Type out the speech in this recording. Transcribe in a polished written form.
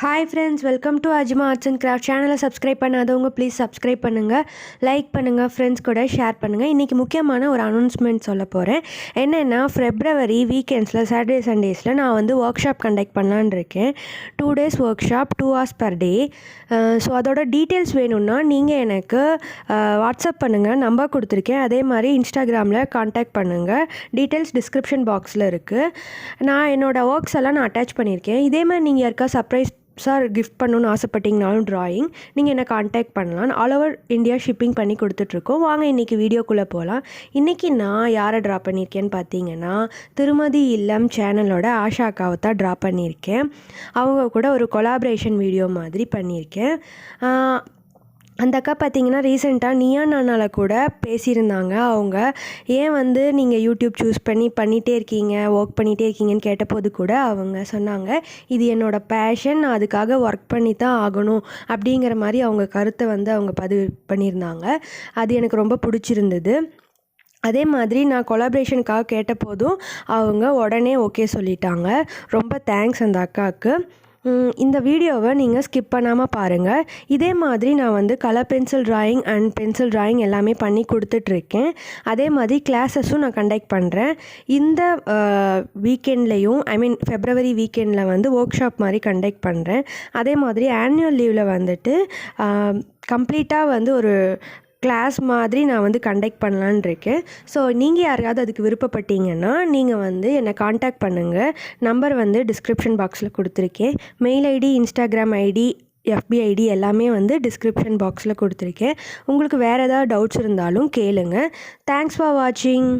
Hi friends, welcome to arjamaartsandcrafts channel. Subscribe பண்ணாதவங்க please subscribe பண்ணுங்கள், like பண்ணுங்கள், friends கூட ஷேர் பண்ணுங்கள். இன்றைக்கி முக்கியமான ஒரு அனௌன்ஸ்மெண்ட் சொல்ல போகிறேன். என்னென்னா ஃபெப்ரவரி வீக்கெண்ட்ஸில் சாட்டர்டே சண்டேஸில் நான் வந்து ஒர்க் ஷாப் கண்டக்ட் பண்ணலான்னு இருக்கேன். 2 days work shop, 2 hours per day. So அதோட டீட்டெயில்ஸ் வேணும்னா நீங்கள் எனக்கு வாட்ஸ்அப் பண்ணுங்கள், நம்பர் கொடுத்துருக்கேன். அதே மாதிரி இன்ஸ்டாகிராமில் கான்டாக்ட் பண்ணுங்கள், டீட்டெயில்ஸ் டிஸ்கிரிப்ஷன் பாக்ஸில் இருக்குது. நான் என்னோடய ஒர்க்ஸ் எல்லாம் நான் அட்டாச் பண்ணியிருக்கேன். இதே மாதிரி நீங்கள் யாருக்கா சர்ப்ரைஸ் கிஃப்ட் பண்ணணுன்னு ஆசைப்பட்டீங்கனாலும் ட்ராயிங் நீங்கள் என்னை காண்டாக்ட் பண்ணலாம். ஆல் ஓவர் இந்தியா ஷிப்பிங் பண்ணி கொடுத்துட்ருக்கோம். வாங்க இன்றைக்கி வீடியோக்குள்ளே போகலாம். இன்றைக்கி நான் யாரை ட்ரா பண்ணியிருக்கேன்னு பார்த்தீங்கன்னா, திருமதி இல்லம் சேனலோட ஆஷா அக்காவை தான் ட்ரா பண்ணியிருக்கேன். அவங்க கூட ஒரு கொலாபரேஷன் வீடியோ மாதிரி பண்ணியிருக்கேன். அந்த அக்கா பார்த்தீங்கன்னா ரீசெண்டாக நீயா நானால கூட பேசியிருந்தாங்க. அவங்க ஏன் வந்து நீங்கள் யூடியூப் சூஸ் பண்ணிகிட்டே இருக்கீங்க, ஒர்க் பண்ணிகிட்டே இருக்கீங்கன்னு கேட்டபோது கூட அவங்க சொன்னாங்க, இது என்னோடய பேஷன், நான் அதுக்காக ஒர்க் பண்ணி தான் ஆகணும் அப்படிங்கிற மாதிரி அவங்க கருத்தை வந்து அவங்க பதிவு பண்ணியிருந்தாங்க. அது எனக்கு ரொம்ப பிடிச்சிருந்தது. அதே மாதிரி நான் கொலாபரேஷனுக்காக கேட்டபோதும் அவங்க உடனே ஓகே சொல்லிட்டாங்க. ரொம்ப தேங்க்ஸ் அந்த அக்காவுக்கு. இந்த வீடியோவை நீங்கள் ஸ்கிப் பண்ணாமல் பாருங்கள். இதே மாதிரி நான் வந்து colour pencil drawing and pencil drawing எல்லாமே பண்ணி கொடுத்துட்ருக்கேன். அதே மாதிரி கிளாஸஸும் நான் கண்டக்ட் பண்ணுறேன். இந்த வீக்கெண்ட்லேயும் ஃபெப்ரவரி வீக்கெண்டில் வந்து ஒர்க் ஷாப் மாதிரி கண்டக்ட் பண்ணுறேன். அதே மாதிரி ஆனுவல் லீவில் வந்துட்டு கம்ப்ளீட்டாக வந்து ஒரு கிளாஸ் மாதிரி நான் வந்து கண்டக்ட் பண்ணலான்னு இருக்கேன். ஸோ நீங்கள் யாரையாவது அதுக்கு விருப்பப்பட்டீங்கன்னா நீங்கள் வந்து என்னை காண்டாக்ட் பண்ணுங்கள். நம்பர் வந்து டிஸ்கிரிப்ஷன் பாக்ஸில் கொடுத்துருக்கேன். Mail ID, Instagram ID, FB ID எல்லாமே வந்து டிஸ்கிரிப்ஷன் பாக்ஸில் கொடுத்துருக்கேன். உங்களுக்கு வேறு ஏதாவது டவுட்ஸ் இருந்தாலும் கேளுங்க. தேங்க்ஸ் ஃபார் வாட்சிங்.